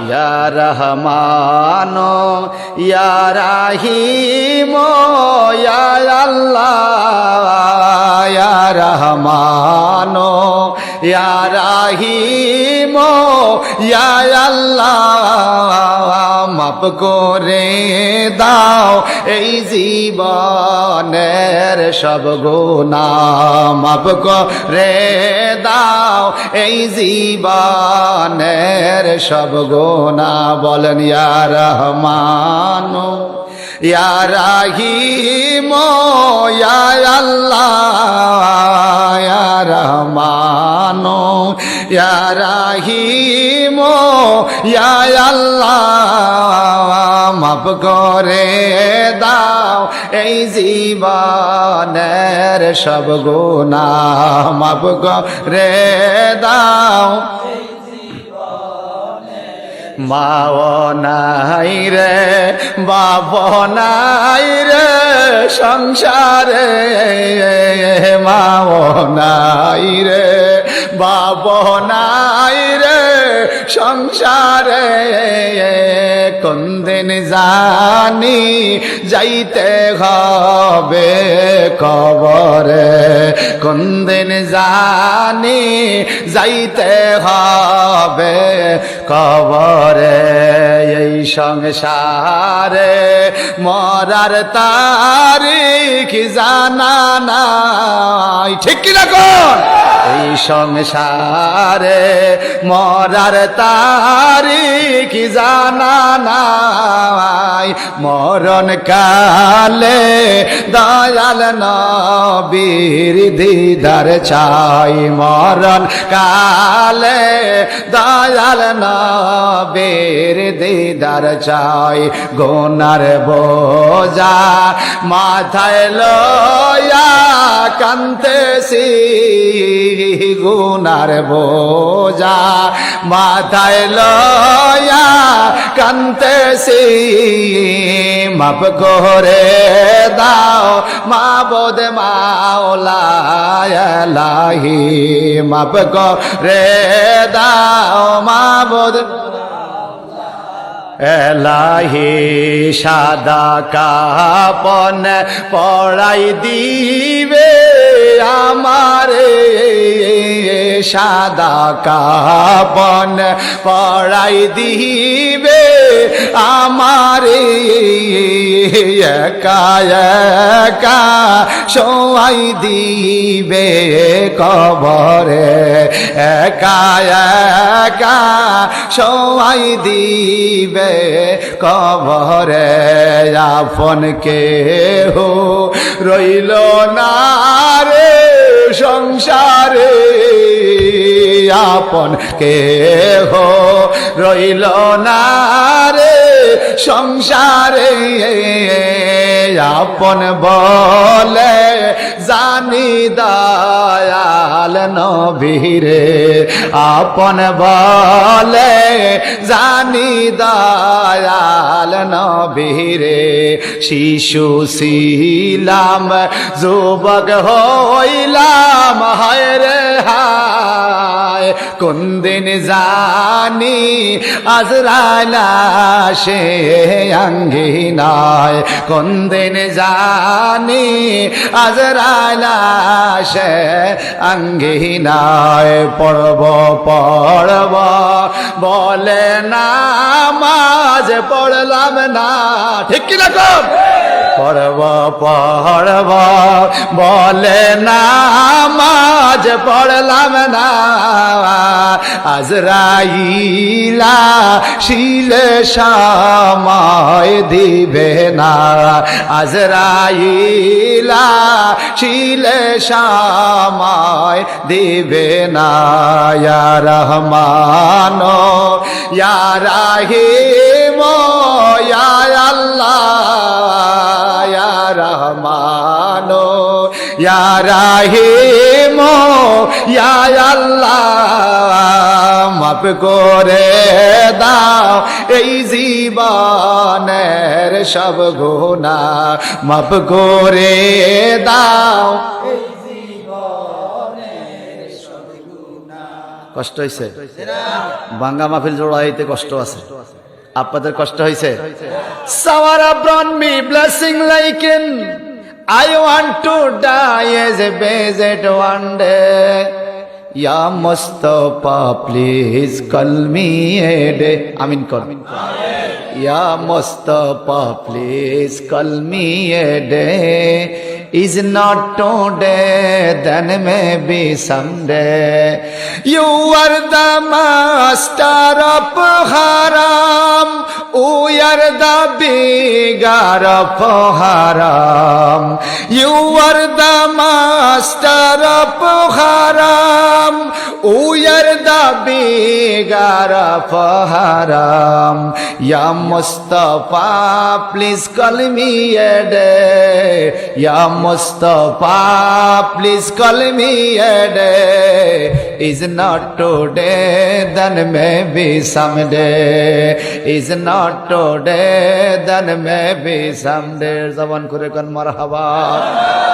ইয়া রহমান ইয়া রাহিম ইয়া আল্লাহ ইয়া রহমান ইয়া রাহিম ইয়া আল্লাহ মাফ করে দাও এই জীবনের সব গুনাহ মাফ করে দাও এই জীবনের সব গুনাহ বলেন ইয়া রহমান ইয়া রাহিম ইয়া আল্লাহ ইয়া রহমান ইয়া রাহিম ইয়া আল্লাহ মাফ করে দাও এই জীবনের সব গুনাহ মাফ করে দাও মাও নাই রে বাপ নাই রে সংসারে মাও নাই রে বাপ নাই রে সংসারে কোন দিন জানি যাইতে হবে কবরে কোন দিন জানি যাইতে হবে কবরে এই সংসারে মরার তারিখ জানা নাই ঠিক কি না কোন এই সংসারে মরার তারিখ জানা নাই মরণ কালে দয়াল নবীর দিদার চাই মরণ কালে দয়াল নবীর দিদার চাই গুনার বোঝা মাথায় লয়া কান্তেছি গুনার বোঝা মাথায় লয়া কান্তেছি মাফ করে দাও মাবুদ মাওলা ইলাহি মাফ করে দাও মাবুদ এলাহি সাদা কাপন পড়াই দিবে আমারে সাদা কাপন পড়াই দিবে আমারে একা একা শোয়াই দিবে কবরে একা একা শোয়াই দিবে কবরে আপন কেহ রইল না রে সংসারে আপন কেহ রইল না রে সংসারে আপন বলে জানি দয়াল নবীরে আপন বলে জানি দয়াল নবীরে শিশু ছিলাম যুবক হইলাম হায় রে হায় কোন দিন জানি আজরাইল আসে আঙ্গিনায় কোন দিন জানি আজরাইল আসে আঙ্গিনায় পড়ব পড়ব বলে নামাজ পড়লাম না ঠিক কি রকম পড়ব পড়ব বলে নামাজ পড়লাম না আজরাইলা শিলে সময় দিবে না আজরাইলা শিলে সময় দিবে না ইয়া রহমান ইয়া রাহিম ইয়া আল্লাহ ইয়া রহমান ইয়া রাহিম ইয়া আল্লাহ মাফ করে দাও এই জীবনের সব গুনাহ মাফ করে দাও এই জীবনের সব গুনাহ কষ্ট হয়েছে? ভাঙ্গা মাহফিল জোড়াইতে কষ্ট আছে, আপনাদের কষ্ট হয়েছে? Sawara brought me blessing like in I want to die as a visit one day. Ya Mustafa, please call me a day. Amin kor. Ya Mustafa, please call me a day. Is not today, then maybe someday. You are the master of haram. We are the beggar of haram. You are the master of haram. We are the beggar of haram. Ya Mustafa, please call me a day. Ya Mustafa, please call me a day. Is not today, then maybe someday. Is not today, then maybe someday. Zaban kure kon marhaba.